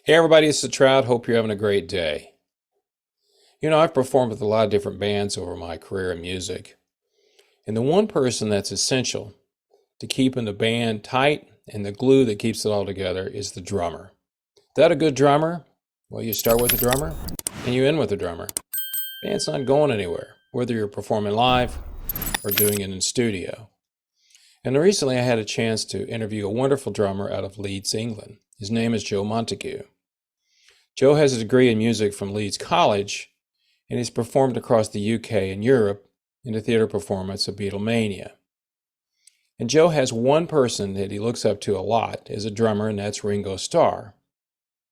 Hey everybody, it's the Trout. Hope you're having a great day. I've performed with a lot of different bands over my career in music. And the one person that's essential to keeping the band tight and the glue that keeps it all together is the drummer. Without a good drummer, well, you start with a drummer and you end with a drummer. Band's not going anywhere, whether you're performing live or doing it in studio. And recently I had a chance to interview a wonderful drummer out of Leeds, England. His name is Joe Montague. Joe has a degree in music from Leeds College, and he's performed across the UK and Europe in the theater performance of Beatlemania. And Joe has one person that he looks up to a lot as a drummer, and that's Ringo Starr.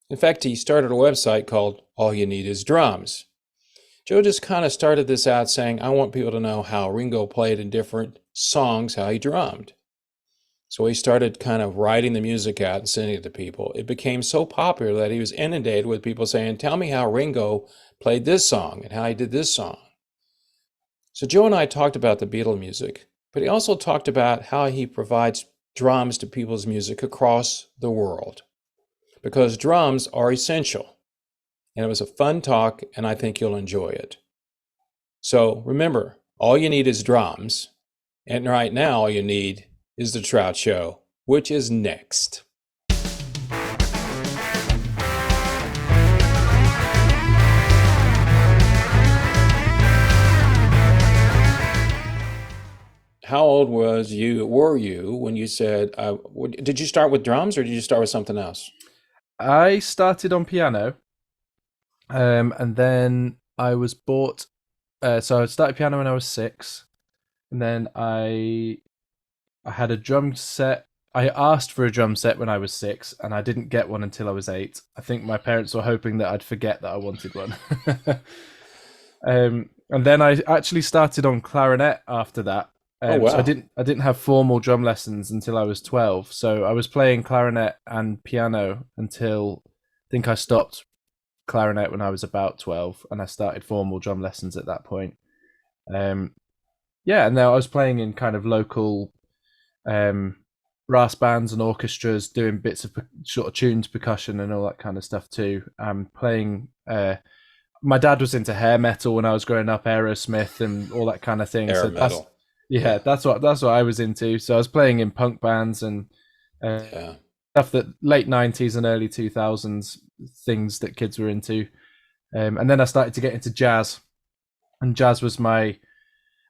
In fact, he started a website called All You Need Is Drums. Joe just kind of started this out saying, I want people to know how Ringo played in different songs, how he drummed. So he started kind of writing the music out and sending it to people. It became so popular that he was inundated with people saying, tell me how Ringo played this song and how he did this song. So Joe and I talked about the Beatle music, but he also talked about how he provides drums to people's music across the world, because drums are essential. And it was a fun talk, and I think you'll enjoy it. So remember, all you need is drums. And right now, all you need is the Trout Show, which is next. How old were you when you said, did you start with drums or did you start with something else? I started on piano, and then I was bought. So I started piano when I was 6, and then I had a drum set. I asked for a drum set when I was 6, and I didn't get one until I was 8. I think my parents were hoping that I'd forget that I wanted one. And then I actually started on clarinet after that. Oh, So I wow. didn't have formal drum lessons until I was 12. So I was playing clarinet and piano until I think I stopped clarinet when I was about 12, and I started formal drum lessons at that point. Um, yeah, and now I was playing in kind of local um, brass bands and orchestras, doing bits of sort of tuned percussion and all that kind of stuff too. Playing. My dad was into hair metal when I was growing up, Aerosmith and all that kind of thing. Air So that's metal. yeah, Yeah. that's what I was into. So I was playing in punk bands and uh, Yeah. stuff that late 90s and early 2000s things that kids were into. And then I started to get into jazz, and jazz was I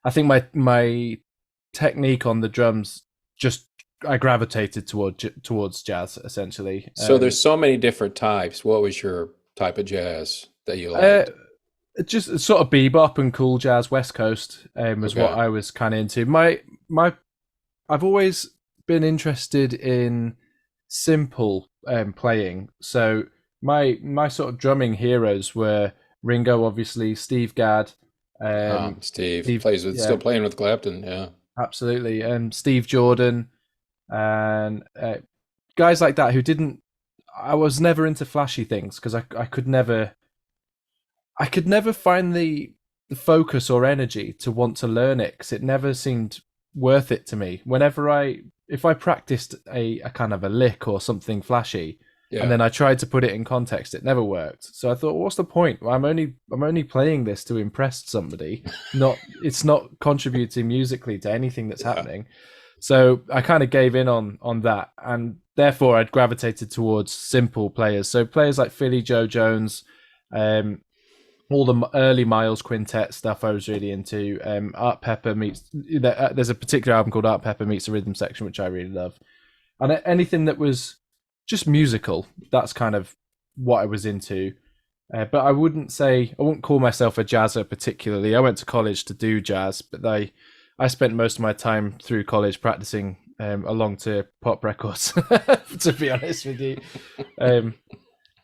think my technique on the drums, just I gravitated towards jazz essentially. So there's so many different types. What was your type of jazz that you Uh, liked? just sort of bebop and cool jazz, West Coast, was what Okay. I was kind of into. My I've always been interested in simple playing. So my sort of drumming heroes were Ringo, obviously, Steve Gadd, Steve Steve, plays with, yeah, still playing with Clapton. Yeah. absolutely, and Steve Jordan, and guys like that who didn't. I was never into flashy things because I could never find the focus or energy to want to learn it, because it never seemed worth it to me. If I practiced a kind of a lick or something flashy, and Yeah. then I tried to put it in context, it never worked. So I thought, what's the point? I'm only playing this to impress somebody. Not It's not contributing musically to anything that's Yeah. happening. So I kind of gave in on that, and therefore I'd gravitated towards simple players. So players like Philly Joe Jones, um, all the early Miles Quintet stuff I was really into. Art Pepper meets there's a particular album called Art Pepper Meets the Rhythm Section, which I really love, and anything that was just musical. That's kind of what I was into. But I wouldn't call myself a jazzer particularly. I went to college to do jazz, but I spent most of my time through college practicing along to pop records. To be honest with you, um,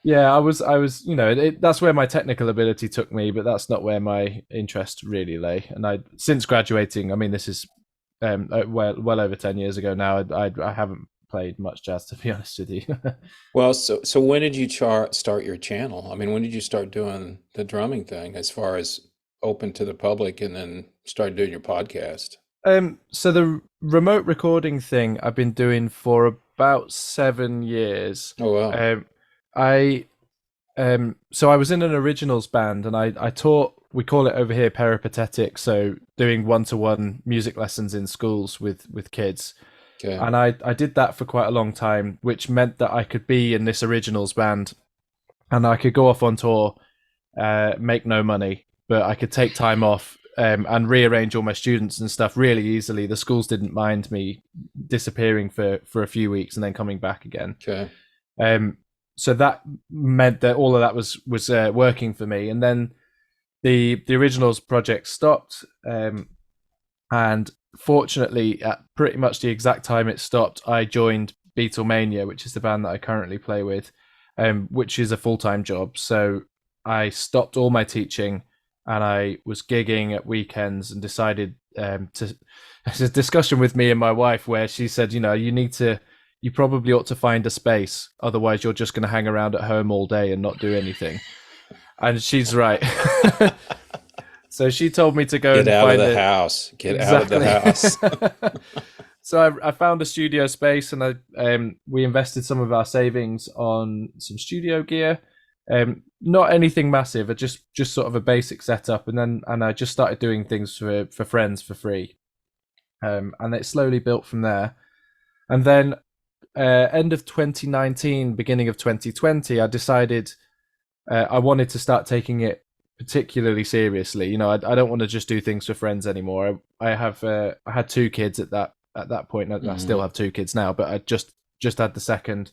yeah, I was, that's where my technical ability took me, but that's not where my interest really lay. And since graduating, I mean, this is well over 10 years ago now. I haven't played much jazz, to be honest with you. Well, so when did you start your channel? I mean, when did you start doing the drumming thing as far as open to the public and then start doing your podcast? So the remote recording thing I've been doing for about 7 years. Oh, wow. Um, I So I was in an originals band, and I taught. We call it over here peripatetic. So doing one-to-one music lessons in schools with kids, Okay. and I did that for quite a long time, which meant that I could be in this originals band, and I could go off on tour, make no money, but I could take time off, and rearrange all my students and stuff really easily. The schools didn't mind me disappearing for a few weeks and then coming back again. Okay. So that meant that all of that was working for me. And then the originals project stopped, and fortunately, at pretty much the exact time it stopped, I joined Beatlemania, which is the band that I currently play with, which is a full-time job. So I stopped all my teaching, and I was gigging at weekends, and decided to. There's a discussion with me and my wife where she said, you probably ought to find a space, otherwise you're just going to hang around at home all day and not do anything. And she's right. So she told me to go Get and out of find the it. house. Get Exactly. out of the house. So I found a studio space, and we invested some of our savings on some studio gear. Not anything massive, just sort of a basic setup, and I just started doing things for friends for free, and it slowly built from there. And then end of 2019, beginning of 2020, I decided I wanted to start taking it particularly seriously. I don't want to just do things for friends anymore. I had 2 kids at that point. I still have 2 kids now, but I just had the second,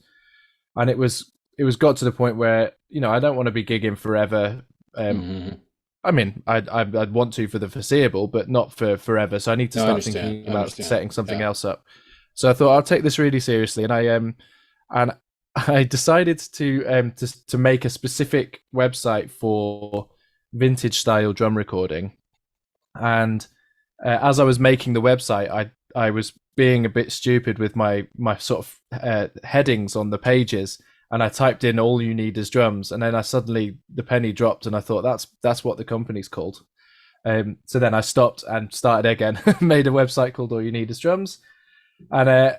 and it was got to the point where I don't want to be gigging forever. I mean, I'd want to for the foreseeable, but not for forever. So I need to start thinking about setting something else up. So I thought I'll take this really seriously, and I decided to make a specific website for vintage style drum recording. And as I was making the website, I was being a bit stupid with my sort of headings on the pages, and I typed in "all you need is drums," and then the penny dropped, and I thought that's what the company's called. So then I stopped and started again, made a website called "All You Need Is Drums," and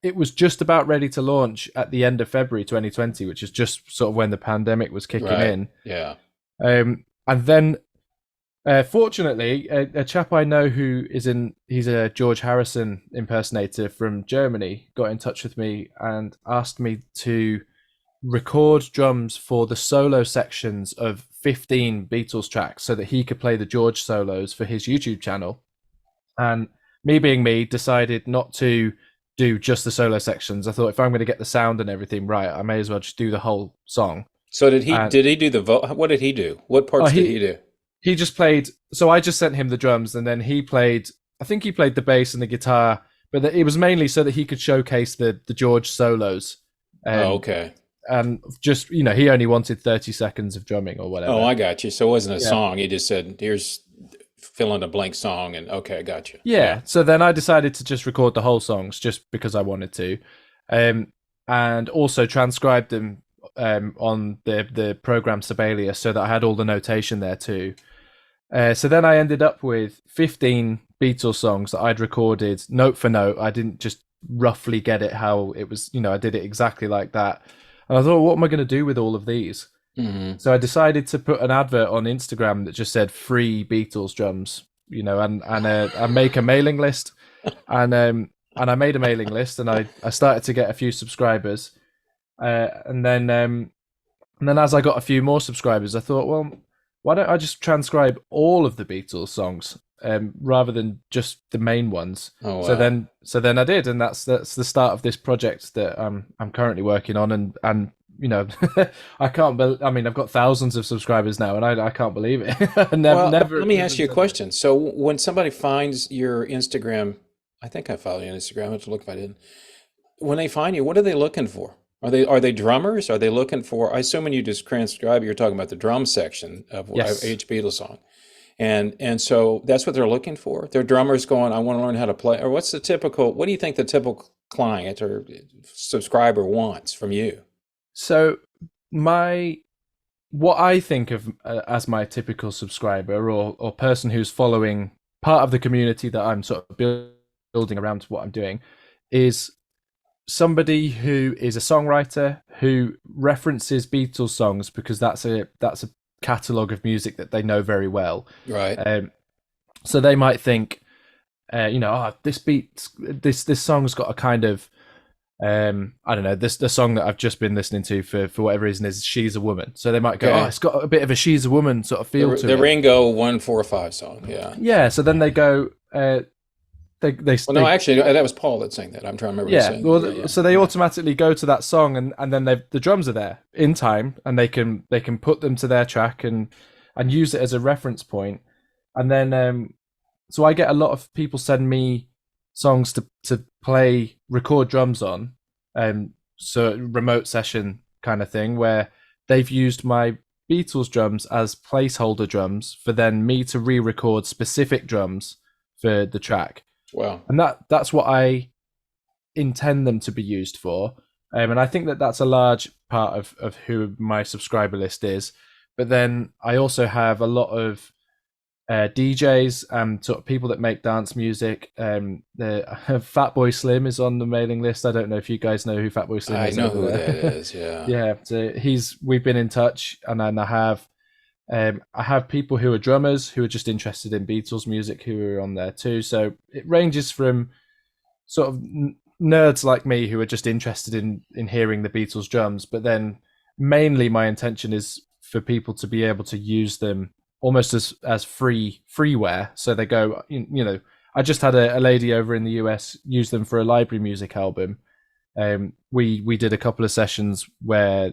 it was just about ready to launch at the end of February 2020, which is just sort of when the pandemic was kicking in. Yeah. And then, fortunately, a chap I know he's a George Harrison impersonator from Germany, got in touch with me and asked me to record drums for the solo sections of 15 Beatles tracks so that he could play the George solos for his YouTube channel. And me being me, decided not to do just the solo sections. I thought, if I'm going to get the sound and everything right, I may as well just do the whole song. So did he do the what did he do? What parts did he do? He just played. So I just sent him the drums, and then he played. I think he played the bass and the guitar, but it was mainly so that he could showcase the George solos. Okay. And just he only wanted 30 seconds of drumming or whatever. Oh, I got you. So it wasn't a song. He just said, "Here's fill in a blank song," and okay, I got you. Yeah. So then I decided to just record the whole songs just because I wanted to, and also transcribe them on the program Sibelius, so that I had all the notation there too. So then I ended up with 15 Beatles songs that I'd recorded note for note. I didn't just roughly get it how it was, I did it exactly like that. And I thought, what am I going to do with all of these? So I decided to put an advert on Instagram that just said "free Beatles drums," and I make a mailing list, and I made a mailing list, and I started to get a few subscribers, and then as I got a few more subscribers, I thought, well, why don't I just transcribe all of the Beatles songs rather than just the main ones? Oh, wow. So then I did, and that's the start of this project that I'm currently working on, and I can't believe. I mean, I've got thousands of subscribers now, and I can't believe it. Never. Let me ask you a question. So when somebody finds your Instagram, I think I follow you on Instagram. I have to look if I didn't. When they find you, what are they looking for? Are they drummers? Are they looking for? I assume when you just transcribe, you're talking about the drum section of each Beatles song, and so that's what they're looking for. They're drummers going, "I want to learn how to play." Or what do you think the typical client or subscriber wants from you? So what I think of as my typical subscriber or person who's following part of the community that I'm sort of building around what I'm doing is somebody who is a songwriter who references Beatles songs because that's a catalog of music that they know very well. Right. So they might think, this this song's got a kind of I don't know, the song that I've just been listening to for whatever reason is "She's a Woman." So they might go, Okay. "Oh, it's got a bit of a She's a Woman sort of feel to The it." Ringo 145 song. Yeah. Yeah. So then they go, Well, no, they actually, that was Paul that sang that. I'm trying to remember who yeah. sang it. Yeah, Well, yeah, so they yeah. automatically go to that song, and then the drums are there in time, and they can put them to their track and use it as a reference point, and then so I get a lot of people send me songs to record drums on, so remote session kind of thing where they've used my Beatles drums as placeholder drums for then me to re-record specific drums for the track, Wow. and that's what I intend them to be used for. And I think that that's a large part of who my subscriber list is. But then I also have a lot of DJs and sort of people that make dance music. Fatboy Slim is on the mailing list. I don't know if you guys know who Fatboy Slim I is know over who that there. is. Yeah. Yeah, so we've been in touch, and then I have people who are drummers who are just interested in Beatles music who are on there too. So it ranges from sort of nerds like me who are just interested in hearing the Beatles drums, but then mainly my intention is for people to be able to use them almost as freeware. So they go, I just had a lady over in the US use them for a library music album. We did a couple of sessions where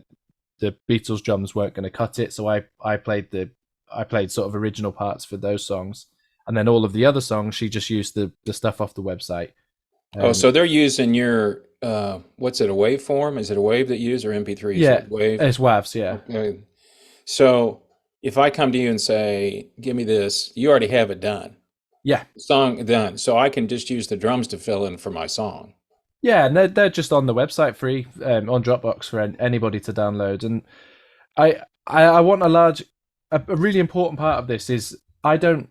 the Beatles drums weren't going to cut it, so I played sort of original parts for those songs, and then all of the other songs she just used the stuff off the website. Oh, Um, so they're using your what's it, a wave form? Is it a wave that you use or MP3? Is yeah, it wave? it's WAVs, yeah, Okay. So if I come to you and say, "Give me this," you already have it done. yeah, Song done. So I can just use the drums to fill in for my song. yeah. And they're just on the website free on Dropbox for anybody to download. And I want a really important part of this is I don't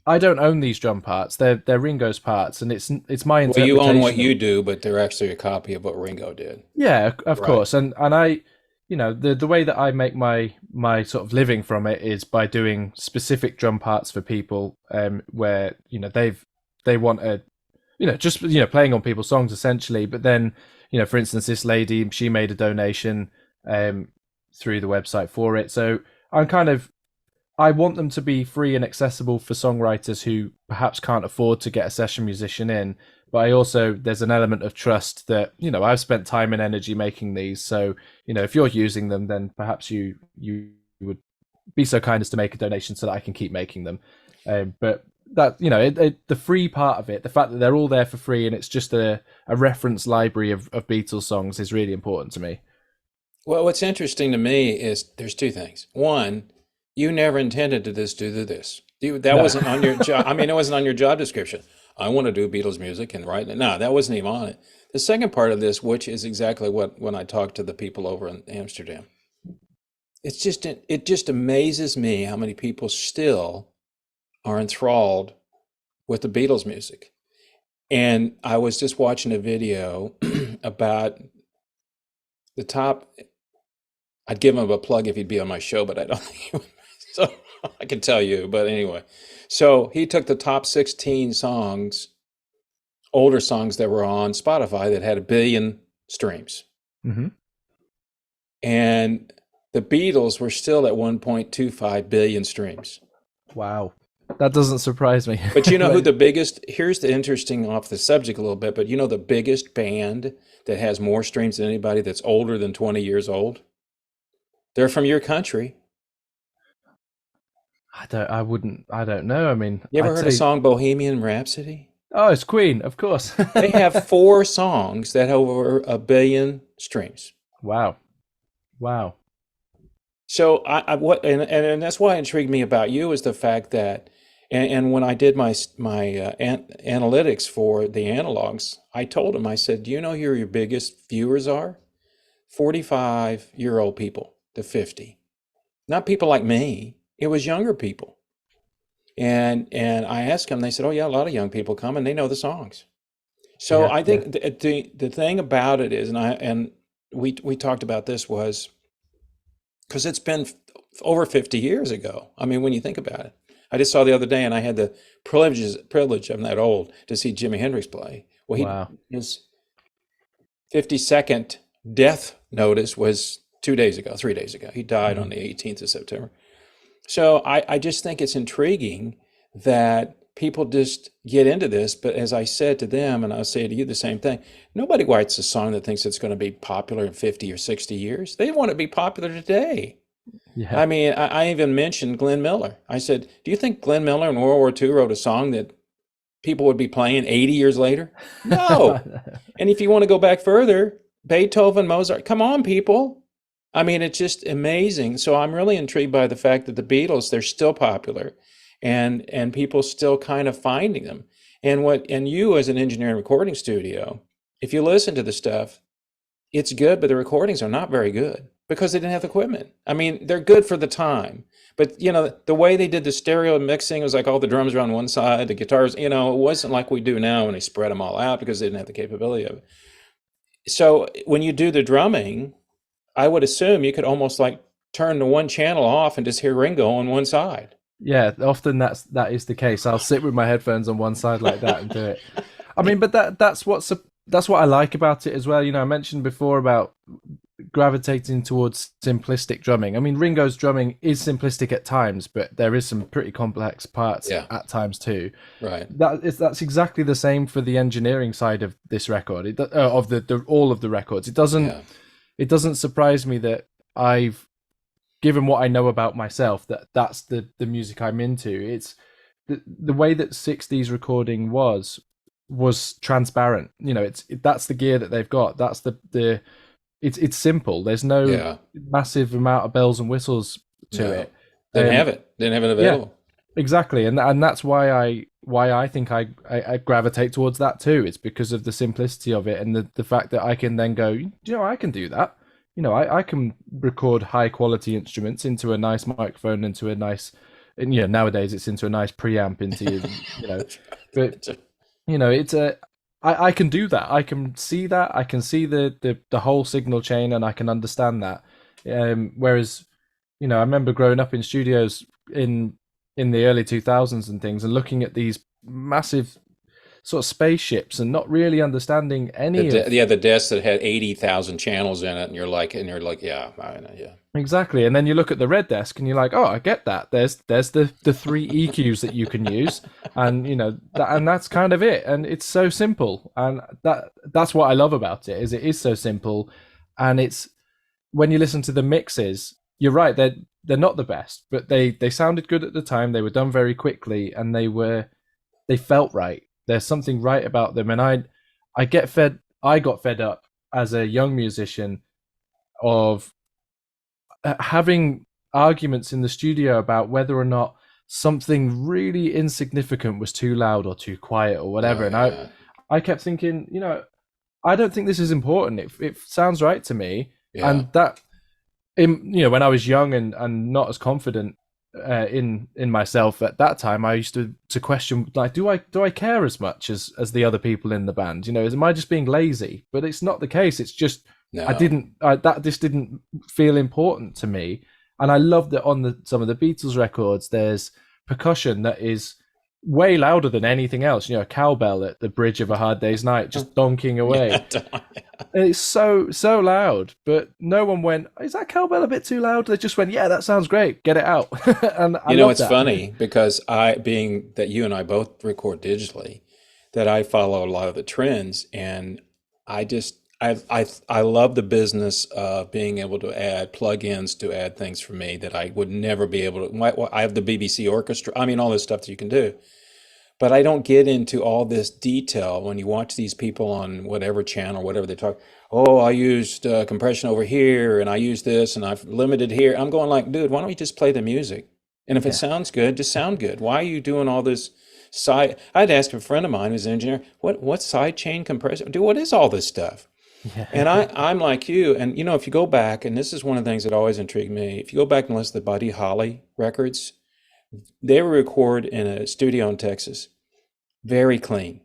own these drum parts. They're Ringo's parts, and it's my Well, you own what interpretation of. you do, but they're actually a copy of what Ringo did. Yeah, of Right. course, and I, the way that I make my sort of living from it is by doing specific drum parts for people, where they want a, just playing on people's songs essentially. But then, for instance, this lady, she made a donation through the website for it, so I'm kind of I want them to be free and accessible for songwriters who perhaps can't afford to get a session musician in. But I also, there's an element of trust that, I've spent time and energy making these. So, if you're using them, then perhaps you would be so kind as to make a donation so that I can keep making them. But that, the free part of it, the fact that they're all there for free and it's just a reference library of Beatles songs is really important to me. Well, what's interesting to me is there's two things. One, you never intended to do this. That No. wasn't on your job. I mean, it wasn't on your job description. I want to do Beatles music and write it. No, that wasn't even on it. The second part of this, which is exactly what when I talked to the people over in Amsterdam, it just amazes me how many people still are enthralled with the Beatles music. And I was just watching a video about the top. I'd give him a plug if he'd be on my show, but I don't think he would. So I can tell you. But anyway, so he took the top 16 songs, older songs that were on Spotify that had 1 billion streams. Hmm. And the Beatles were still at 1.25 billion streams. Wow. That doesn't surprise me. But you know who the biggest, here's the interesting off the subject a little bit, but you know the biggest band that has more streams than anybody that's older than 20 years old? They're from your country. I don't know. I mean, You ever I'd heard a say, song Bohemian Rhapsody? oh, it's Queen, of course. They have 4 songs that have over 1 billion streams. Wow. Wow. So and that's why it intrigued me about you is the fact that, and when I did my analytics for the analogs, I told him, I said, do you know who your biggest viewers are? 45-year-old people to 50. Not people like me. It was younger people. And I asked them, they said, oh yeah, a lot of young people come and they know the songs. So Yeah, I yeah. think the thing about it is, and we talked about this was because it's been over 50 years ago. I mean, when you think about it, I just saw the other day, and I had the privilege. I'm that old to see Jimi Hendrix play. Well, Wow. his 52nd death notice was 2 days ago, 3 days ago. He died on Mm. the 18th of September. So I just think it's intriguing that people just get into this. But as I said to them, and I'll say to you the same thing, nobody writes a song that thinks it's going to be popular in 50 or 60 years. They want to be popular today. Yeah. I mean, I even mentioned Glenn Miller. I said, do you think Glenn Miller in World War II wrote a song that people would be playing 80 years later? No. And if you want to go back further, Beethoven, Mozart, come on, people. I mean, it's just amazing. So I'm really intrigued by the fact that the Beatles, they're still popular and people still kind of finding them. And you as an engineer in a recording studio, if you listen to the stuff, it's good, but the recordings are not very good because they didn't have the equipment. I mean, they're good for the time, but the way they did the stereo mixing was like all the drums are on one side, the guitars, it wasn't like we do now when they spread them all out because they didn't have the capability of it. So when you do the drumming, I would assume you could almost like turn the one channel off and just hear Ringo on one side. Yeah, often that is the case. I'll sit with my headphones on one side like that and do it. I mean, but that's what I like about it as well. I mentioned before about gravitating towards simplistic drumming. I mean, Ringo's drumming is simplistic at times, but there is some pretty complex parts Yeah, at times too. right. That's exactly the same for the engineering side of this record. Of the all of the records. Yeah, It doesn't surprise me that I've given what I know about myself that's the music I'm into. It's the way that 60s recording was transparent. That's the gear that they've got. That's the it's simple. There's no yeah. massive amount of bells and whistles to No, it. didn't Um, have it. Didn't have it yeah, available. exactly, and that's why I think I gravitate towards that too. It's because of the simplicity of it and the fact that I can then go, I can do that. I can record high quality instruments into a nice microphone, into a nice, and nowadays it's into a nice preamp but it's I can do that. I can see that. I can see the whole signal chain, and I can understand that. Whereas, I remember growing up in studios in the early 2000s and things, and looking at these massive sort of spaceships and not really understanding any of. Yeah, the desk that had 80,000 channels in it, and you're like, yeah, I know, yeah. Exactly, and then you look at the red desk and you're like, oh, I get that. There's the three EQs that you can use, and and that's kind of it. And it's so simple, and that's what I love about it. Is it is so simple, and it's when you listen to the mixes, you're right. They're not the best, but they sounded good at the time. They were done very quickly, and they felt right. There's something right about them, and I got fed up as a young musician of having arguments in the studio about whether or not something really insignificant was too loud or too quiet or whatever. Oh, And yeah, I kept thinking, I don't think this is important. It sounds right to me. yeah. And that, when I was young and not as confident in myself at that time, I used to question, like, do I care as much as the other people in the band? Am I just being lazy? But it's not the case. It's just No, that just didn't feel important to me. And I love that on some of the Beatles records, there's percussion that is way louder than anything else. A cowbell at the bridge of A Hard Day's Night just donking yeah. away. And it's so loud, but no one went, is that cowbell a bit too loud? They just went, yeah, that sounds great, get it out. And I love It's that. funny because being that you and I both record digitally, that I follow a lot of the trends, and I just I love the business of being able to add plugins to add things for me that I would never be able to. I have the BBC orchestra. I mean, all this stuff that you can do, but I don't get into all this detail when you watch these people on whatever channel, whatever they talk. Oh, I used compression over here, and I used this, and I've limited here. I'm going like, dude, why don't we just play the music? And if it Yeah. sounds good, just sound good. Why are you doing all this side? I'd ask a friend of mine who's an engineer, what side chain compression? Dude, what is all this stuff? And Yeah. I'm like you, and if you go back, and this is one of the things that always intrigued me, if you go back and listen to the Buddy Holly records, they were recorded in a studio in Texas, very clean.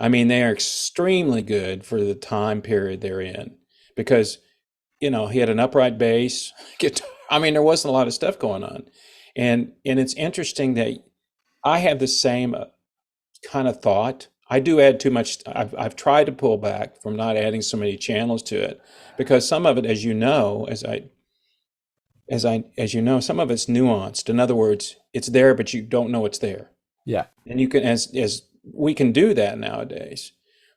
I mean, they are extremely good for the time period they're in because, he had an upright bass guitar. I mean, there wasn't a lot of stuff going on. And it's interesting that I have the same kind of thought. I do add too much. I've tried to pull back from not adding so many channels to it because some of it, as you know, as you know, some of it's nuanced. In other words, it's there, but you don't know it's there. Yeah. And you can, as we can do that nowadays.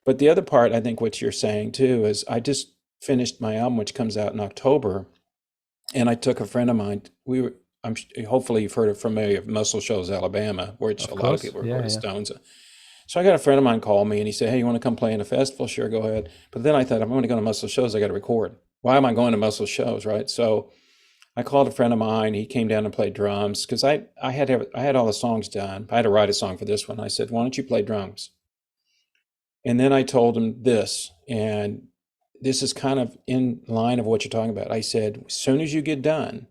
But the other part, I think what you're saying too, is I just finished my album, which comes out in October. And I took a friend of mine, hopefully you've heard of familiar of Muscle Shoals, Alabama, which Of a lot of course. people Yeah. record as Yeah. Stones. So I got a friend of mine call me and he said, "Hey, you want to come play in a festival?" Sure, go ahead. But then I thought, I'm going to go to Muscle Shoals, I got to record. Why am I going to Muscle Shoals, right? So I called a friend of mine. He came down and played drums because I had all the songs done. I had to write a song for this one. I said, "Why don't you play drums?" And then I told him this, and this is kind of in line of what you're talking about. I said, as soon as you get done,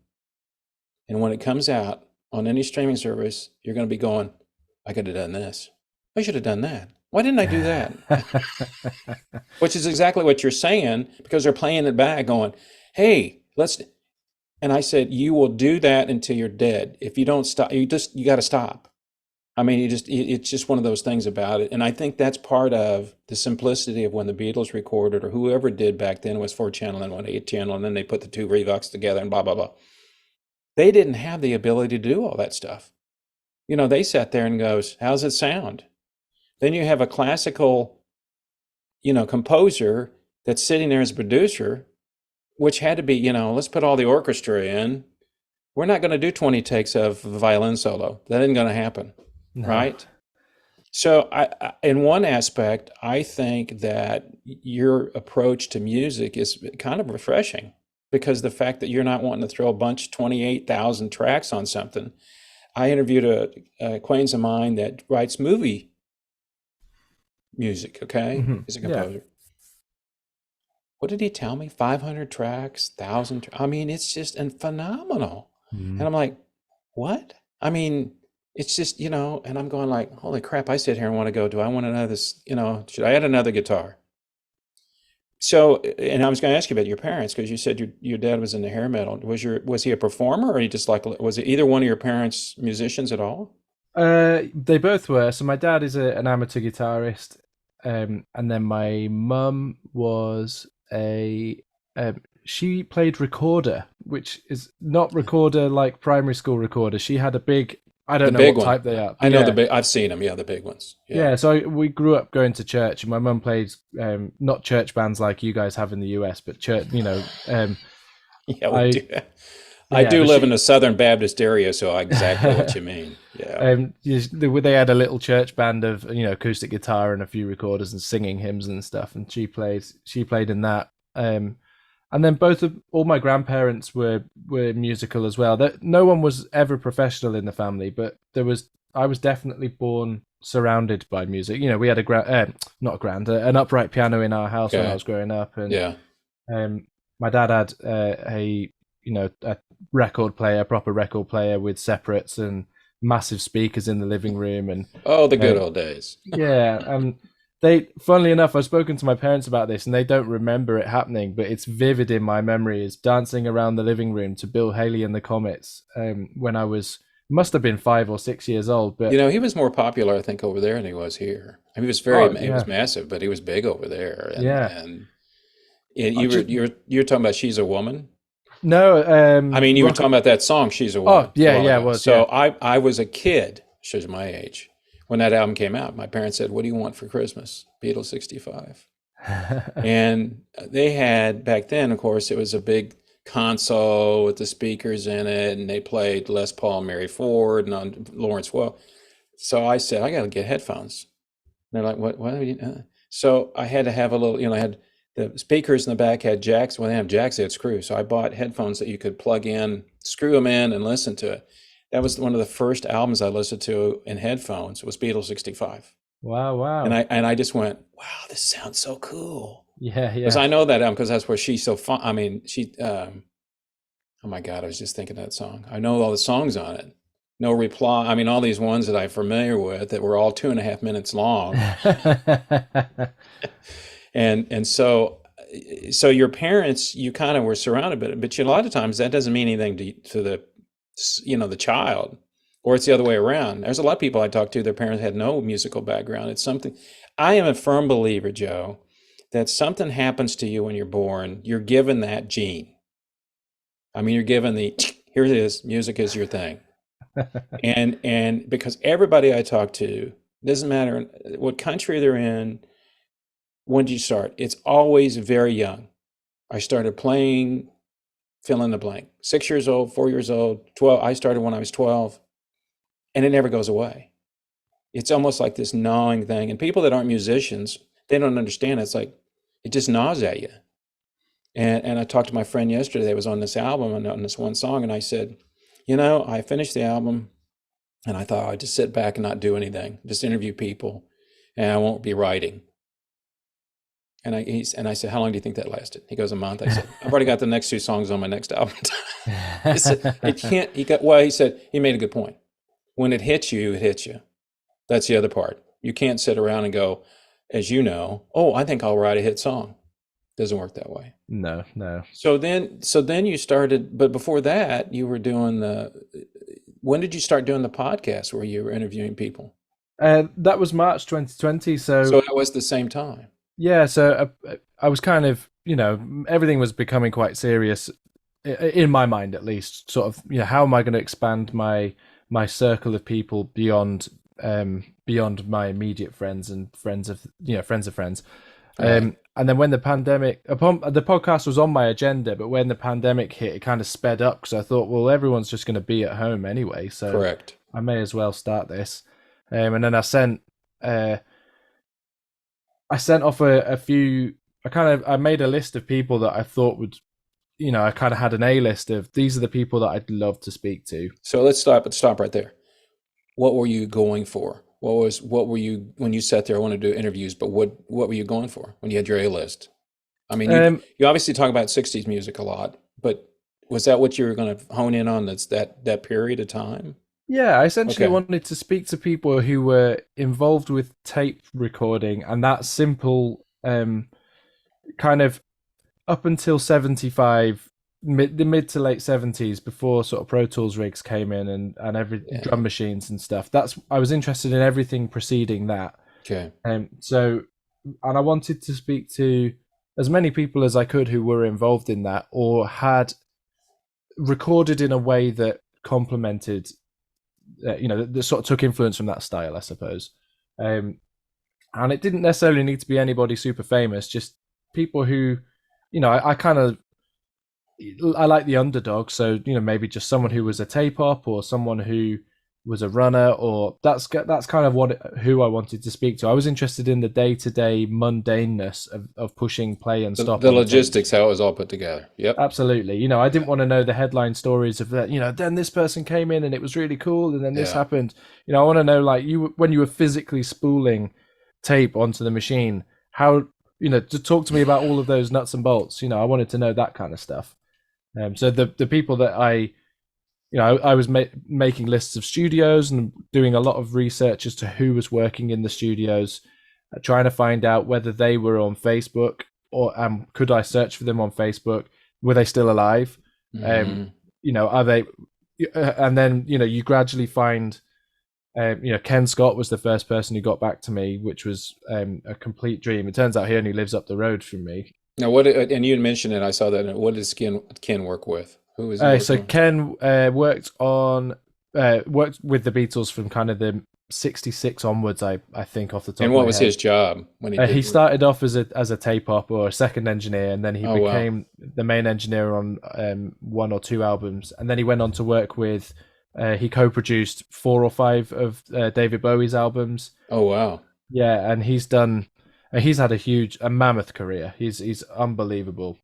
and when it comes out on any streaming service, you're going to be going, I could have done this. I should have done that. Why didn't I do that? Which is exactly what you're saying because they're playing it back going, hey, let's. And I said, you will do that until you're dead. If you don't stop, you got to stop. I mean, it's just one of those things about it. And I think that's part of the simplicity of when the Beatles recorded or whoever did back then. It was 4-channel and 8-channel, and then they put the two Revox together and blah, blah, blah. They didn't have the ability to do all that stuff. They sat there and goes, how's it sound? Then you have a classical, composer that's sitting there as a producer, which had to be, let's put all the orchestra in. We're not going to do 20 takes of a violin solo. That isn't going to happen. No. Right. So in one aspect, I think that your approach to music is kind of refreshing because the fact that you're not wanting to throw a bunch of 28,000 tracks on something. I interviewed a acquaintance of mine that writes movie music. Okay. He's a Yeah. composer. What did he tell me? 500 tracks, 1,000. I mean, it's just phenomenal. And I'm like, what? I mean, it's just, and I'm going like, holy crap, I sit here and want to go, do I want another, should I add another guitar? So, and I was going to ask you about your parents, because you said your dad was into hair metal. Was he a performer or he just was it either one of your parents musicians at all? They both were. So my dad is an amateur guitarist, and then my mum was she played recorder, which is not recorder like primary school recorder. She had a big, I don't know what type they are. I know the big, I've seen them. Yeah, the big ones. Yeah. So we grew up going to church, and my mum played not church bands like you guys have in the US, but church. Yeah, we do. I do live in a Southern Baptist area, so exactly what you mean. Yeah. They had a little church band of acoustic guitar and a few recorders and singing hymns and stuff, and she played in that. And then all my grandparents were musical as well. No one was ever professional in the family, but I was definitely born surrounded by music. We had an upright piano in our house when I was growing up, and my dad had a record player, proper record player with separates and massive speakers in the living room, and the good old days. Yeah, funnily enough, I've spoken to my parents about this, and they don't remember it happening, but it's vivid in my memory. Is dancing around the living room to Bill Haley and the Comets when I must have been 5 or 6 years old. But he was more popular, I think, over there than he was here. I mean, he was massive, but he was big over there. And you're talking about She's a Woman? No, I mean, you were talking about that song, She's a Woman. Oh, yeah, it was. So I was a kid, shows my age, when that album came out. My parents said, what do you want for Christmas? Beatles 65. And they had, back then, of course, it was a big console with the speakers in it, and they played Les Paul, Mary Ford, and on Lawrence Welk. So I said, I got to get headphones. And they're like, what? So I had to have a little, I had the speakers in the back had jacks. Well, they have jacks, they had screws. So I bought headphones that you could plug in, screw them in, and listen to it. That was one of the first albums I listened to in headphones. It was Beatles 65. Wow. And I just went, wow, this sounds so cool. Yeah. Because I know that album because that's where She's So Fun. I mean, oh my God, I was just thinking of that song. I know all the songs on it. no reply. I mean, all these ones that I'm familiar with that were all 2.5 minutes long. And so your parents, you kind of were surrounded, but a lot of times that doesn't mean anything to the child, or it's the other way around. There's a lot of people I talk to, their parents had no musical background. It's something, I am a firm believer, Joe, that something happens to you when you're born, you're given that gene. I mean, you're given the, here it is, music is your thing. And because everybody I talk to, doesn't matter what country they're in, when did you start? It's always very young. I started playing, fill in the blank. 6 years old, 4 years old, 12. I started when I was 12, and it never goes away. It's almost like this gnawing thing. And people that aren't musicians, they don't understand. It's like it just gnaws at you. And I talked to my friend yesterday that was on this album and on this one song, and I said, I finished the album, and I thought I'd just sit back and not do anything, just interview people, and I won't be writing. And I said, how long do you think that lasted? He goes, a month. I said, I've already got the next 2 songs on my next album. He said, it can't, he said, he made a good point. When it hits you, it hits you. That's the other part. You can't sit around and go, as you know, oh, I think I'll write a hit song. Doesn't work that way. No. So then you started, but before that, you were doing when did you start doing the podcast where you were interviewing people? That was March 2020. So it was the same time. Yeah, so I was kind of, everything was becoming quite serious in my mind, at least. Sort of, how am I going to expand my circle of people beyond my immediate friends and friends of friends. Right. And then when the podcast was on my agenda, but when the pandemic hit, it kind of sped up because I thought, well, everyone's just going to be at home anyway, so Correct. I may as well start this. And then I sent off a few. I made a list of people that I thought would, I kind of had an A list of these are the people that I'd love to speak to. So let's stop right there. What were you going for? What were you when you sat there? I want to do interviews, but what were you going for when you had your A list? I mean, you obviously talk about '60s music a lot, but was that what you were going to hone in on? That's that period of time. Yeah, I essentially Okay. wanted to speak to people who were involved with tape recording and that simple kind of up until 75, the mid to late 70s, before sort of Pro Tools rigs came in and every Yeah. drum machines and stuff. I was interested in everything preceding that. Okay. And I wanted to speak to as many people as I could who were involved in that or had recorded in a way that complemented, that sort of took influence from that style, I suppose. And it didn't necessarily need to be anybody super famous, just people who, I like the underdog. So, maybe just someone who was a tape op or someone who was a runner, or that's kind of who I wanted to speak to. I was interested in the day-to-day mundaneness of pushing play and stop. The logistics, how it was all put together. Yep. Absolutely. I didn't want to know the headline stories of that, then this person came in and it was really cool and then this happened. I want to know, like, when you were physically spooling tape onto the machine, how, to talk to me about all of those nuts and bolts. I wanted to know that kind of stuff. So the people that I was making lists of studios and doing a lot of research as to who was working in the studios, trying to find out whether they were on Facebook or could I search for them on Facebook? Were they still alive? Mm-hmm. Are they? And then you gradually find. Ken Scott was the first person who got back to me, which was a complete dream. It turns out he only lives up the road from me. Now, and you had mentioned it, I saw that. What does Ken work with? Who is he So working Ken worked with the Beatles from kind of the 66 onwards, I think, off the top and of what my was head. his job when he did He started off as a tape op or a second engineer, and then he Oh, wow. became the main engineer on 1 or 2 albums. And then he went on to work with, he co-produced 4 or 5 of David Bowie's albums. Oh, wow. Yeah, and he's had a mammoth career. He's unbelievable.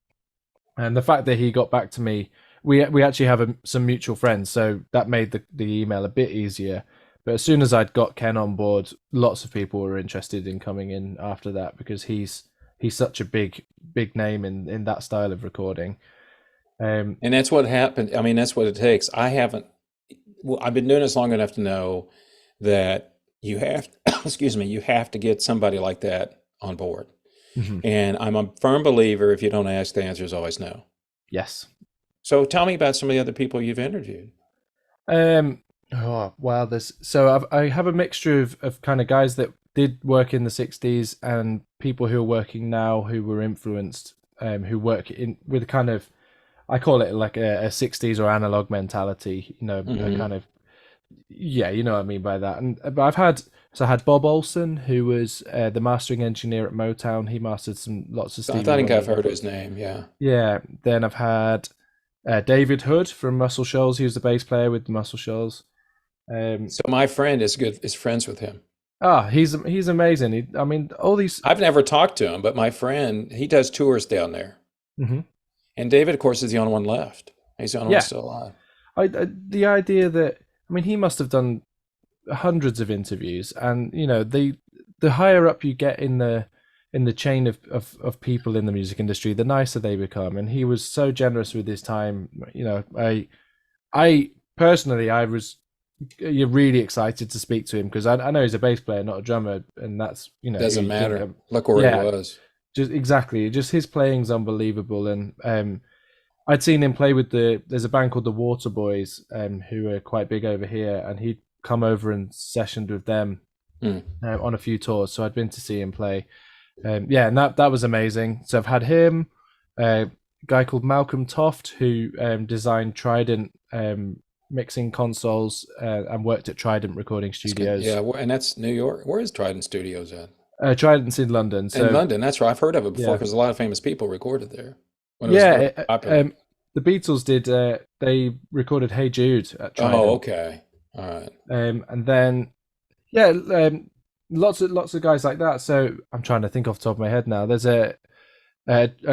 And the fact that he got back to me, we actually have some mutual friends, so that made the email a bit easier. But as soon as I'd got Ken on board, lots of people were interested in coming in after that because he's such a big name in that style of recording. And that's what happened. I mean, that's what it takes. I haven't, well, I've been doing this long enough to know that you have, excuse me, you have to get somebody like that on board. Mhm. And I'm a firm believer if you don't ask, the answer is always no. Yes. So tell me about some of the other people you've interviewed. Oh wow, I have a mixture of kind of guys that did work in the '60s and people who are working now who were influenced, who work in with kind of, I call it like a '60s or analog mentality, a Hmm. kind of, yeah, you know what I mean by that. And but I had Bob Olson, who was the mastering engineer at Motown. He mastered some lots of So I Stevie think I've Wonder. heard his name. Yeah. Yeah. Then I've had David Hood from Muscle Shoals. He was the bass player with the Muscle Shoals. Um, So my friend is friends with him. he's amazing. I mean, all these. I've never talked to him, but my friend, he does tours down there. Mhm. And David, of course, is the only one left. He's the only one Yeah, still alive. the idea that, I mean, he must have done hundreds of interviews, and the higher up you get in the chain of people in the music industry, the nicer they become. And he was so generous with his time. I personally, I was you're really excited to speak to him because I know he's a bass player, not a drummer, and that's who Doesn't you think matter. of. Look where he Yeah, was. just exactly. Just his playing's unbelievable, and I'd seen him play with there's a band called the Water Boys, who are quite big over here, and he'd come over and sessioned with them Hmm. on a few tours. So I'd been to see him play. Yeah, and that was amazing. So I've had him, a guy called Malcolm Toft, who designed Trident mixing consoles and worked at Trident recording That's good. studios. Yeah, and that's New York. Where is Trident Studios at? Trident's in London, In so London. That's right. I've heard of it before yeah, because a lot of famous people recorded there when it was very yeah. popular. The Beatles did. They recorded "Hey Jude" at Oh, Trident, okay. All right. and then yeah, lots of guys like that. So I'm trying to think off the top of my head now. There's a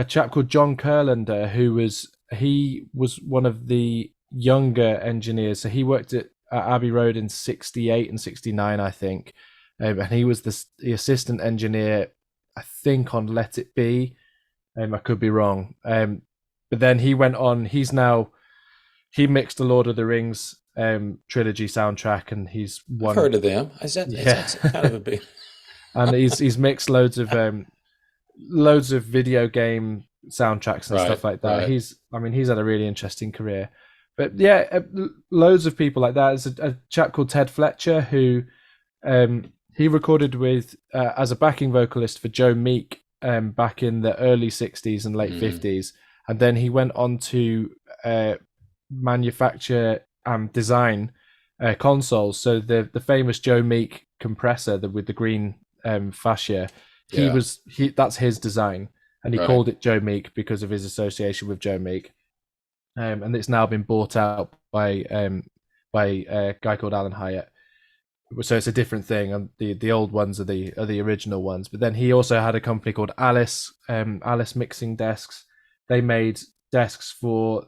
chap called John Kurlander he was one of the younger engineers. So he worked at Abbey Road in '68 and '69, I think, and he was the assistant engineer, I think, on Let It Be. I could be wrong. But then he went on. He mixed the Lord of the Rings trilogy soundtrack, and he's I've won. heard of them. Is Yeah, that kind of a big? and he's mixed loads of video game soundtracks and Right, stuff like that. right. I mean, he's had a really interesting career. But yeah, loads of people like that. There's a chap called Ted Fletcher who he recorded with as a backing vocalist for Joe Meek back in the early '60s and late Hmm. '50s, and then he went on to manufacture and design consoles. So the famous Joe Meek compressor with the green fascia, Yeah, that's his design, and he right. called it Joe Meek because of his association with Joe Meek. And it's now been bought out by a guy called Alan Hyatt. So it's a different thing, and the old ones are the original ones. But then he also had a company called Alice Mixing Desks. They made desks for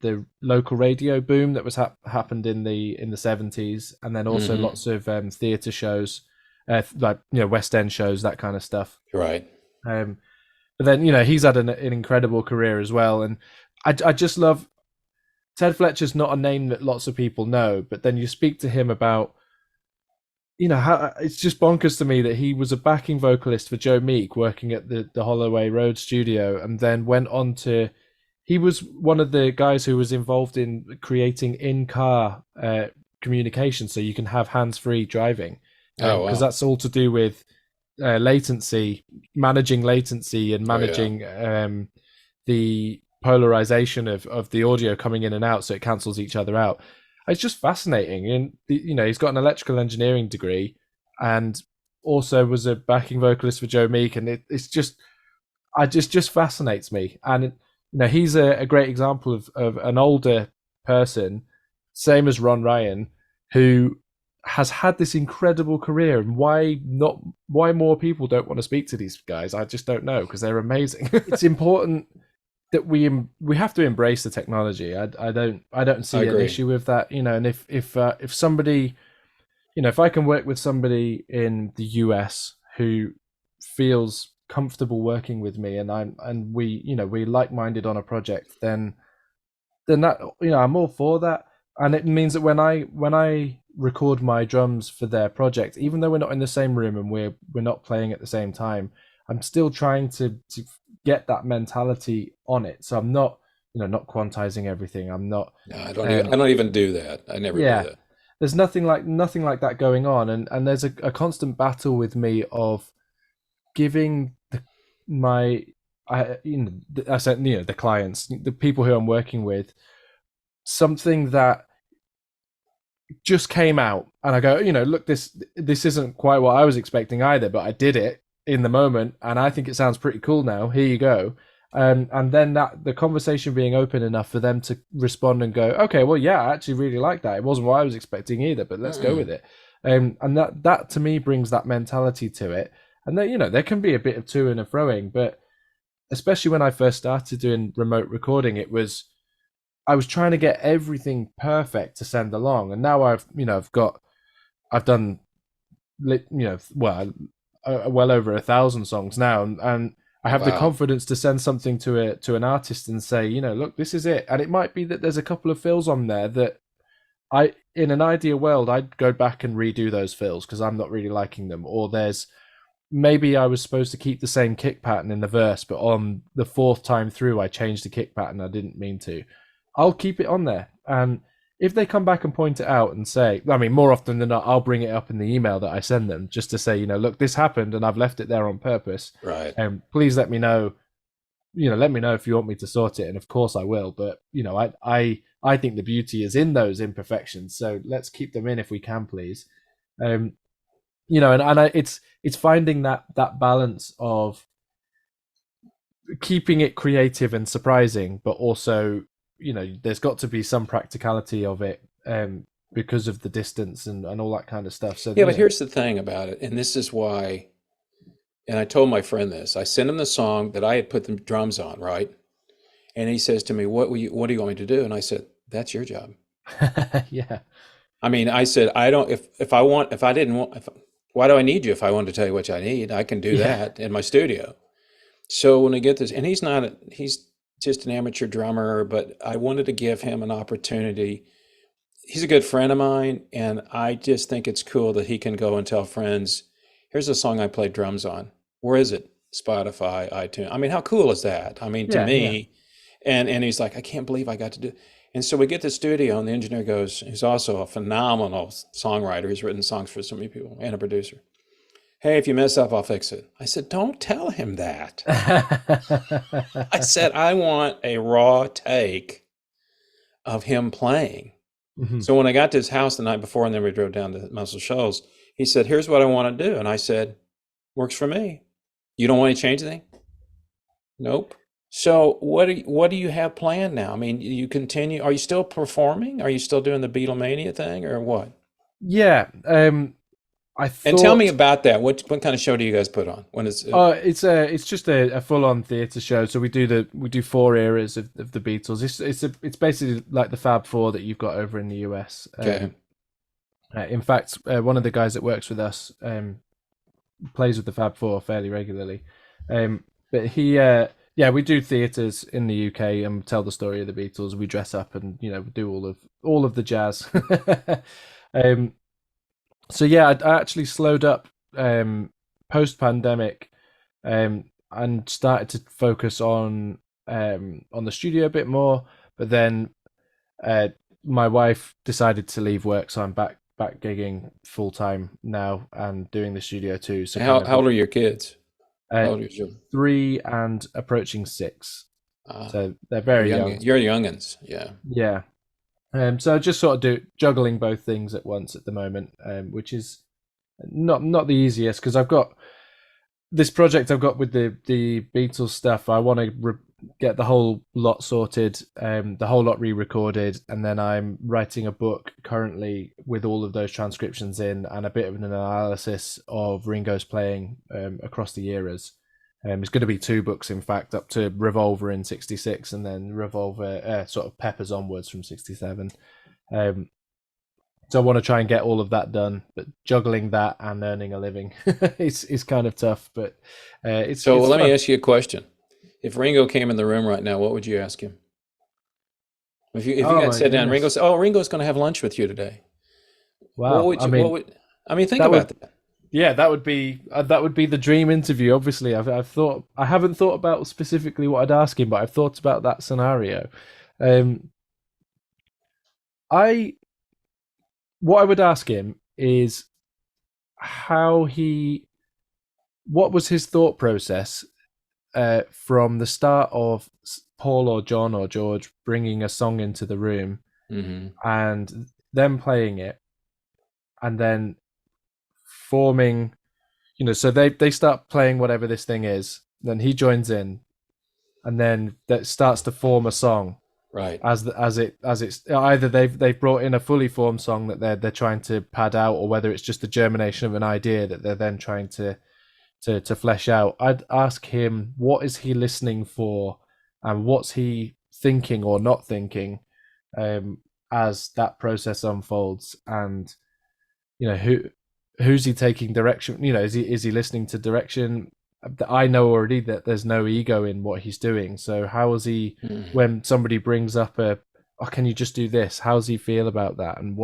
the local radio boom that was happened in the '70s, and then also Hmm. lots of theatre shows, like West End shows, that kind of stuff. Right. Um, but then he's had an incredible career as well, and I just love Ted Fletcher's not a name that lots of people know, but then you speak to him about how it's just bonkers to me that he was a backing vocalist for Joe Meek working at the Holloway Road studio, and then went on to he was one of the guys who was involved in creating in-car communication so you can have hands-free driving, Oh, because wow. that's all to do with latency, managing latency and Oh, yeah. managing the polarization of the audio coming in and out so it cancels each other out. It's just fascinating. And he's got an electrical engineering degree and also was a backing vocalist for Joe Meek, and it's just fascinates me. And he's a great example of an older person, same as Ron Ryan, who has had this incredible career. And why more people don't want to speak to these guys, I just don't know, because they're amazing. It's important that we have to embrace the technology. I don't I see an agree. issue with that. And if somebody, if I can work with somebody in the US who feels comfortable working with me, and we like minded on a project, then that I'm all for that. And it means that when I record my drums for their project, even though we're not in the same room and we're not playing at the same time, I'm still trying to get that mentality on it. So I'm not, not quantizing everything. I'm not. No, I don't even. um I don't even do that. I never do yeah, that. there's nothing like that going on, and there's a constant battle with me of giving my I said, the clients, the people who I'm working with, something that just came out, and I go, look, this isn't quite what I was expecting either, but I did it in the moment, and I think it sounds pretty cool now. Here you go. And then that the conversation being open enough for them to respond and go, okay, well, yeah, I actually really like that. It wasn't what I was expecting either, but let's go Mm-mm. with it. And that to me brings that mentality to it. And then there can be a bit of to and a froing, but especially when I first started doing remote recording, I was trying to get everything perfect to send along, and now I've done well over 1,000 songs now, and I have the Wow. confidence to send something to an artist and say, look, this is it. And it might be that there's a couple of fills on there that in an ideal world, I'd go back and redo those fills because I'm not really liking them. Or there's maybe I was supposed to keep the same kick pattern in the verse, but on the fourth time through, I changed the kick pattern. I didn't mean to. I'll keep it on there. And if they come back and point it out and say, I mean, more often than not, I'll bring it up in the email that I send them just to say, look, this happened and I've left it there on purpose. Right. And please let me know. Let me know if you want me to sort it, and of course I will. But I think the beauty is in those imperfections, so let's keep them in if we can, please. Um, it's finding that balance of keeping it creative and surprising, but also there's got to be some practicality of it, because of the distance and all that kind of stuff. So Yeah, but here's the thing about it, and this is why. And I told my friend this. I sent him the song that I had put the drums on, right? And he says to me, What do you want me to do?" And I said, "That's your job." yeah, I mean, I said, "I don't. If I want, if I didn't want, if, why do I need you? If I wanted to tell you what I need, I can do yeah, that in my studio." So when I get this, and he's not, he's just an amateur drummer, but I wanted to give him an opportunity. He's a good friend of mine, and I just think it's cool that he can go and tell friends, "Here's a song I played drums on. Where is it? Spotify, iTunes." I mean, how cool is that? I mean, to yeah, yeah. me, and he's like, "I can't believe I got to do." And so we get to the studio, and the engineer goes, he's also a phenomenal songwriter. He's written songs for so many people and a producer. "Hey, if you mess up, I'll fix it." I said, "Don't tell him that." I said, "I want a raw take of him playing." Mhm. So when I got to his house the night before, and then we drove down to Muscle Shoals, he said, "Here's what I want to do." And I said, "Works for me. You don't want to change anything?" "Nope." So what do you have planned now? I mean, you continue, are you still performing? Are you still doing the Beatlemania thing or what? Yeah, I And tell me thought, about that. What kind of show do you guys put on? When it's it's just a full on theatre show. So we do four eras of the Beatles. It's basically like the Fab Four that you've got over in the US. okay. In fact, one of the guys that works with us plays with the Fab Four fairly regularly. But yeah, we do theatres in the UK and tell the story of the Beatles. We dress up and do all of the jazz. um, so yeah, I actually slowed up post pandemic, and started to focus on the studio a bit more. But then uh, my wife decided to leave work, so I'm back gigging full time now and doing the studio too. So kind How of old are your kids? uh, How old are your children? 3 and approaching 6, Ah, so they're you're very young. young. You're youngins. Yeah. Yeah. So just sort of juggling both things at once at the moment, which is not the easiest because I've got this project I've got with the Beatles stuff. I want to get the whole lot sorted, the whole lot re-recorded, and then I'm writing a book currently with all of those transcriptions in and a bit of an analysis of Ringo's playing across the eras. It's going to be two books, in fact, up to Revolver in '66, and then Revolver sort of peppers onwards from '67. Um, so I want to try and get all of that done, but juggling that and earning a living is kind of tough. But So it's let me fun. ask you a question. If Ringo came in the room right now, what would you ask him? If you Oh got my sit down, Ringo goodness! said, "Oh, Ringo's going to have lunch with you today." What Wow. would I you? What mean, would? I mean, think that about would that. yeah, that would be the dream interview. Obviously, I've thought I haven't thought about specifically what I'd ask him, but I've thought about that scenario. Um, I what I would ask him is how he what was his thought process from the start of Paul or John or George bringing a song into the room Hmm. and them playing it and then forming, so they start playing whatever this thing is, then he joins in, and then that starts to form a song Right. as it's either they've brought in a fully formed song that they're trying to pad out, or whether it's just the germination of an idea that they're then trying to flesh out. I'd ask him, what is he listening for, and what's he thinking or not thinking, um, as that process unfolds, and who's he taking direction. Is he listening to direction? I know already that there's no ego in what he's doing. So how is he, Hmm. when somebody brings up oh, can you just do this? How does he feel about that? And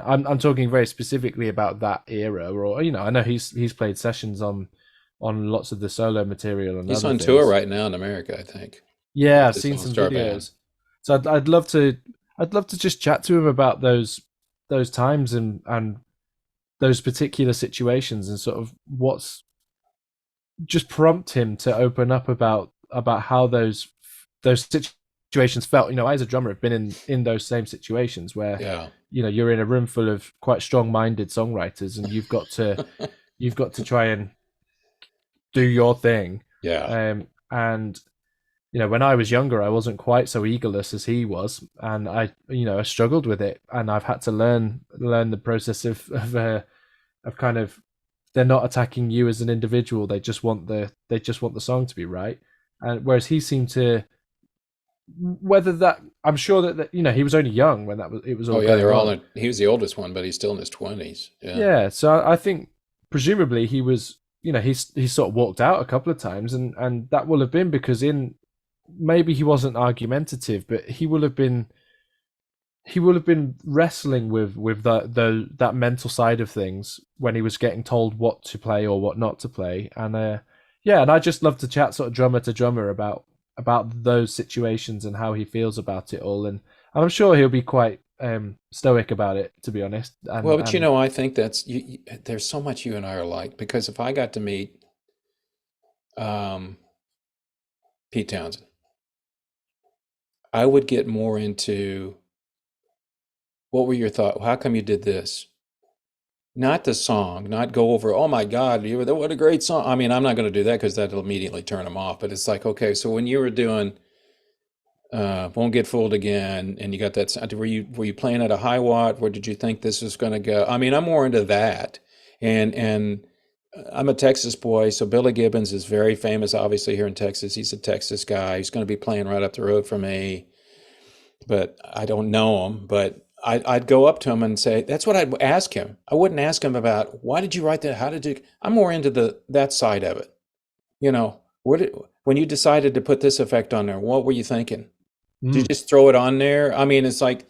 I'm talking very specifically about that era, or I know he's played sessions on lots of the solo material and He's other on tour things. right now in America, I think, Yeah, with I've his seen some all-star band. videos. So I'd love to just chat to him about those times and those particular situations, and sort of what's just prompt him to open up about how those situations felt. I, as a drummer, have been in those same situations where Yeah. you're in a room full of quite strong-minded songwriters, and you've got to try and do your thing. Yeah. And when I was younger, I wasn't quite so egoless as he was, and I struggled with it, and I've had to learn the process of kind of, they're not attacking you as an individual. They just want the song to be right. And whereas he seemed to, whether that, I'm sure that he was only young when it was Oh all yeah, going on. he was the oldest one, but he's still in his 20s. Yeah. Yeah, so I think presumably he was, he's sort of walked out a couple of times, and that will have been because, in maybe he wasn't argumentative, but he will have been wrestling with that mental side of things when he was getting told what to play or what not to play. And yeah, and I just love to chat sort of drummer to drummer about those situations and how he feels about it all. And I'm sure he'll be quite stoic about it, to be honest. Well, and but and I think there's so much you and I are alike because if I got to meet um, Pete Townsend, I would get more into what were your thoughts? How come you did this? Not the song, not go over, oh my God, what a great song. I mean, I'm not going to do that because that'll immediately turn him off. But it's like, okay, so when you were doing Won't Get Fooled Again, and you got that, were you playing at a high watt? Where did you think this was going to go? I mean, I'm more into that. And I'm a Texas boy, so Billy Gibbons is very famous, obviously, here in Texas. He's a Texas guy. He's going to be playing right up the road from me, but I don't know him. But I'd go up to him and say, that's what I'd ask him. I wouldn't ask him about why did you write that? How did you? I'm more into that side of it. You know, when you decided to put this effect on there, what were you thinking? Did you mm, just throw it on there? I mean, it's like,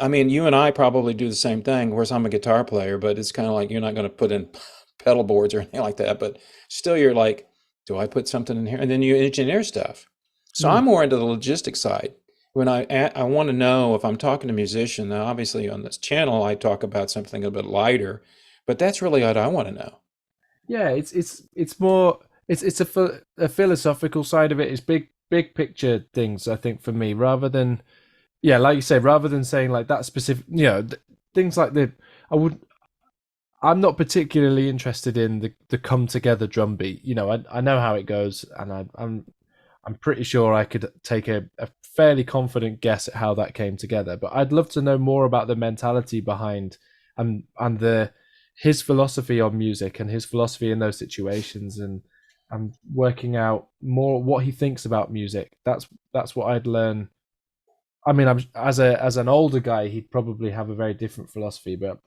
I mean, you and I probably do the same thing. Of course, I'm a guitar player, but it's kind of like you're not going to put in pedal boards or anything like that. But still, you're like, do I put something in here? And then you engineer stuff. So mm. I'm more into the logistic side. When I want to know if I'm talking to a musician, now obviously on this channel, I talk about something a bit lighter, but that's really what I want to know. Yeah, it's more, it's a philosophical side of it. It's big picture things, I think, for me, rather than, yeah, like you say, rather than saying like that specific, things like I would I'm not particularly interested in the come together drum beat. I know how it goes, and I'm pretty sure I could take a fairly confident guess at how that came together. But I'd love to know more about the mentality behind, and the his philosophy on music and his philosophy in those situations, and working out more what he thinks about music. That's what I'd learn. I mean, I'm as an older guy, he'd probably have a very different philosophy, but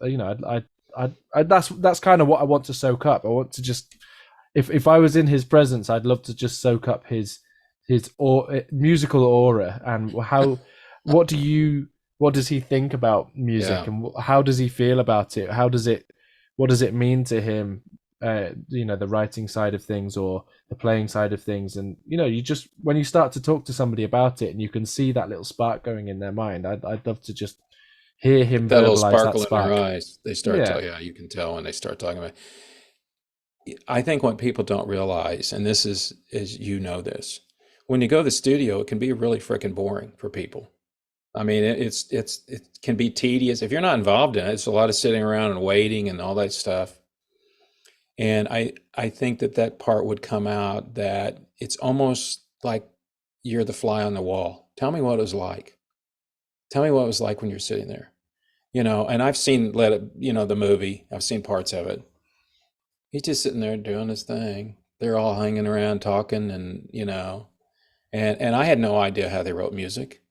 that's kind of what I want to soak up. I want to just, if I was in his presence, I'd love to just soak up his musical aura, and how what do you what does he think about music, Yeah. and how does he feel about it? How does it what does it mean to him? The writing side of things or the playing side of things, and you just when you start to talk to somebody about it, and you can see that little spark going in their mind. I'd love to just hear him That little verbalize that sparkle in their spark. eyes. They start Yeah, to, yeah, you can tell when they start talking about. I think what people don't realize, and this is this, when you go to the studio, it can be really freaking boring for people. I mean, it can be tedious if you're not involved in it. It's a lot of sitting around and waiting and all that stuff. And I think that part would come out that it's almost like you're the fly on the wall. Tell me what it was like. Tell me what it was like when you're sitting there. And I've seen the movie. I've seen parts of it. He's just sitting there doing his thing. They're all hanging around talking and I had no idea how they wrote music.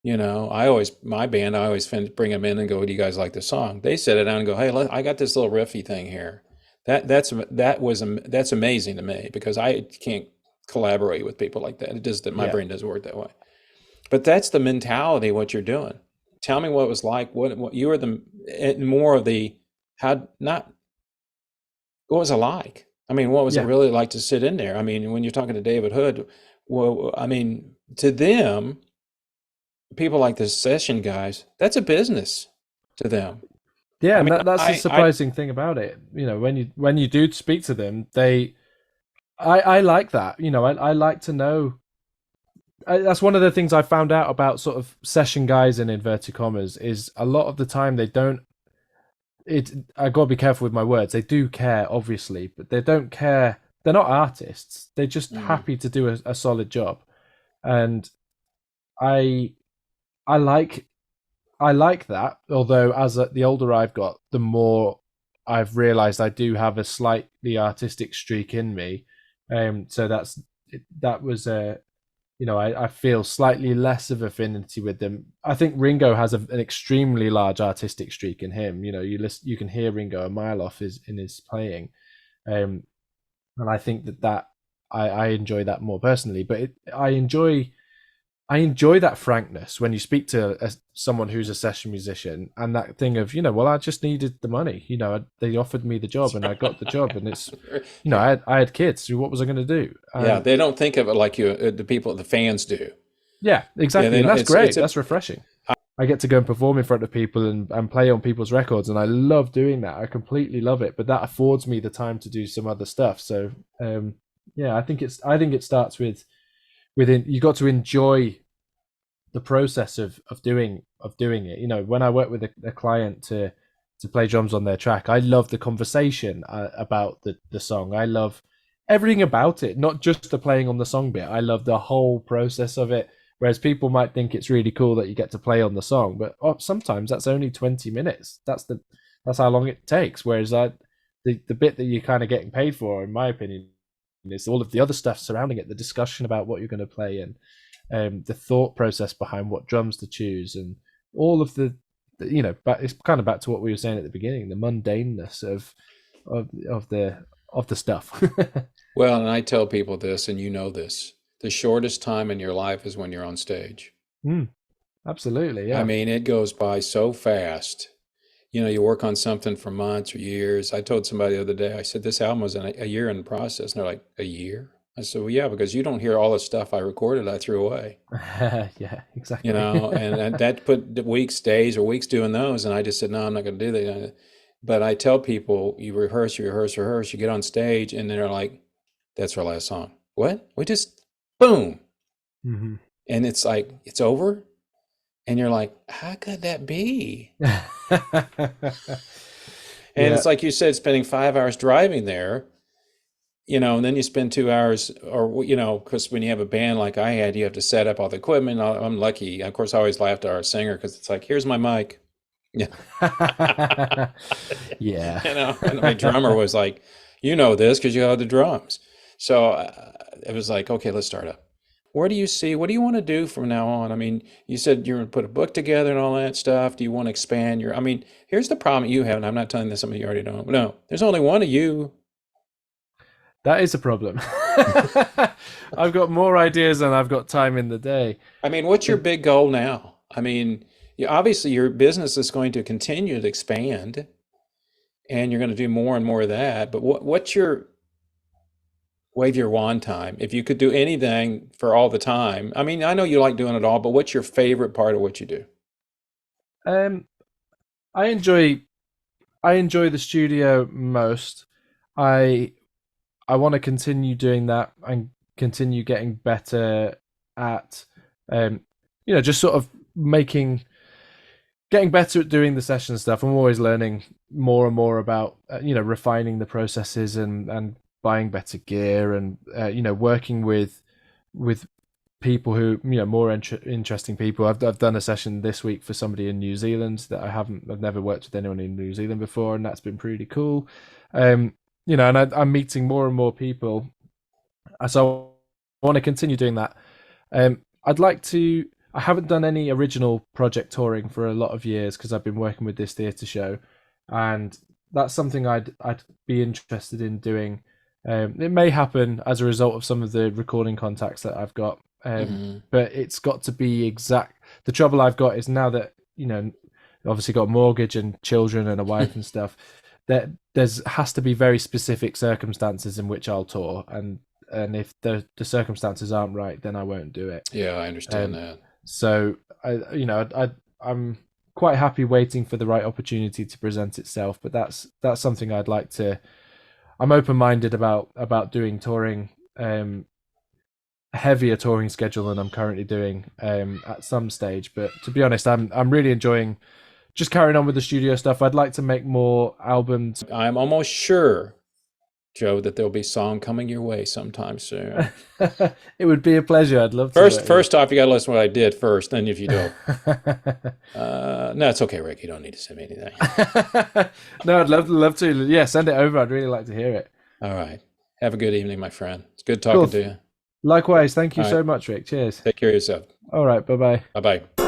My band, I always bring them in and go, "Do you guys like the song?" They sit it down and go, "Hey, I got this little riffy thing here." That's amazing to me because I can't collaborate with people like that. It does that. My yeah, brain doesn't work that way. But that's the mentality of what you're doing. Tell me what it was like. What you were more of the how not what was it like? I mean, what was it yeah. really like to sit in there? I mean, when you're talking to David Hood, well, I mean, to them, people like the session guys, that's a business to them. Yeah, I and mean, that's the I surprising thing about it. When you do speak to them, I like that. I like to know. That's one of the things I found out about sort of session guys in inverted commas is a lot of the time they don't. I gotta be careful with my words. They do care, obviously, but they don't care. They're not artists. They're just mm, happy to do a solid job, and I I like I like that. Although the older I've got, the more I've realised I do have a slightly artistic streak in me. So that was I feel slightly less of affinity with them. I think Ringo has an extremely large artistic streak in him. You can hear Ringo a mile off in his playing, um, and I think that I enjoy that more personally. But I enjoy that frankness when you speak to someone who's a session musician, and that thing of well, I just needed the money. They offered me the job, and I got the job, and it's I had kids, so what was I going to do? yeah, And they don't think of it like the fans do. yeah, Yeah, exactly, they and don't. that's great. It's a That's refreshing. I get to go and perform in front of people and play on people's records, and I love doing that. I completely love it. But that affords me the time to do some other stuff. So yeah, I think it starts within you got to enjoy the process of doing it. When I work with a client to play drums on their track, I love the conversation about the song. I love everything about it, not just the playing on the song bit. I love the whole process of it. Whereas people might think it's really cool that you get to play on the song, but sometimes that's only 20 minutes. That's how long it takes. Whereas the bit that you're kind of getting paid for, in my opinion, is all of the other stuff surrounding it, the discussion about what you're going to play, and the thought process behind what drums to choose, and all of but it's kind of back to what we were saying at the beginning, the mundaneness of the stuff. Well, and I tell people this, and you know this: the shortest time in your life is when you're on stage. Mm, absolutely, I yeah. mean, it goes by so fast. You work on something for months or years. I told somebody the other day, I said, this album was a year in the process. And they're like, a year? I said, well, yeah, because you don't hear all the stuff I recorded, I threw away, Yeah, exactly. and that put weeks, days, or weeks doing those. And I just said, no, I'm not going to do that. But I tell people, you rehearse, you get on stage, and they're like, that's our last song. What? We just, boom. Hmm. And it's like, it's over. And you're like, how could that be? And Yeah. it's like you said, spending 5 hours driving there, and then you spend 2 hours, or, because when you have a band like I had, you have to set up all the equipment. I'm lucky. Of course, I always laughed at our singer because it's like, here's my mic. Yeah. Yeah. And my drummer was like, this because you have the drums. So it was like, okay, let's start up. What do you want to do from now on? I mean, you said you're going to put a book together and all that stuff. Do you want to expand I mean, here's the problem you have, and I'm not telling this something you already know. No, there's only one of you. That is a problem. I've got more ideas than I've got time in the day. I mean, what's your big goal now? I mean, obviously your business is going to continue to expand and you're going to do more and more of that. But what's your wave your wand time? If you could do anything for all the time, I mean, I know you like doing it all, but what's your favorite part of what you do? Um, I enjoy I enjoy the studio most. I I want to continue doing that and continue getting better at, um, just sort of getting better at doing the session stuff. I'm always learning more and more about, refining the processes and buying better gear and, working with people who, more interesting people. I've done a session this week for somebody in New Zealand that I've never worked with anyone in New Zealand before, and that's been pretty cool. Um, and I'm meeting more and more people, so I want to continue doing that. I'd like to. I haven't done any original project touring for a lot of years because I've been working with this theatre show, and that's something I'd be interested in doing. It may happen as a result of some of the recording contacts that I've got, Hmm. but it's got to be exact. The trouble I've got is now that obviously got a mortgage and children and a wife and stuff, that there's has to be very specific circumstances in which I'll tour, and if the circumstances aren't right, then I won't do it. Yeah, I understand Um, that. so I'm quite happy waiting for the right opportunity to present itself, but that's something I'd like to. I'm open minded about doing touring, a heavier touring schedule than I'm currently doing at some stage. But to be honest, I'm really enjoying just carrying on with the studio stuff. I'd like to make more albums. I'm almost sure, Joe, that there'll be a song coming your way sometime soon. It would be a pleasure. I'd love to First, work with first off, you got to listen to what I did first. Then, if you don't, you. no, it's okay, Rick. You don't need to send me anything. No, I'd love to. Yeah, send it over. I'd really like to hear it. All right. Have a good evening, my friend. It's good Cool. talking to you. Likewise. Thank you All so right. much, Rick. Cheers. Take care of yourself. All right. Bye bye. Bye bye.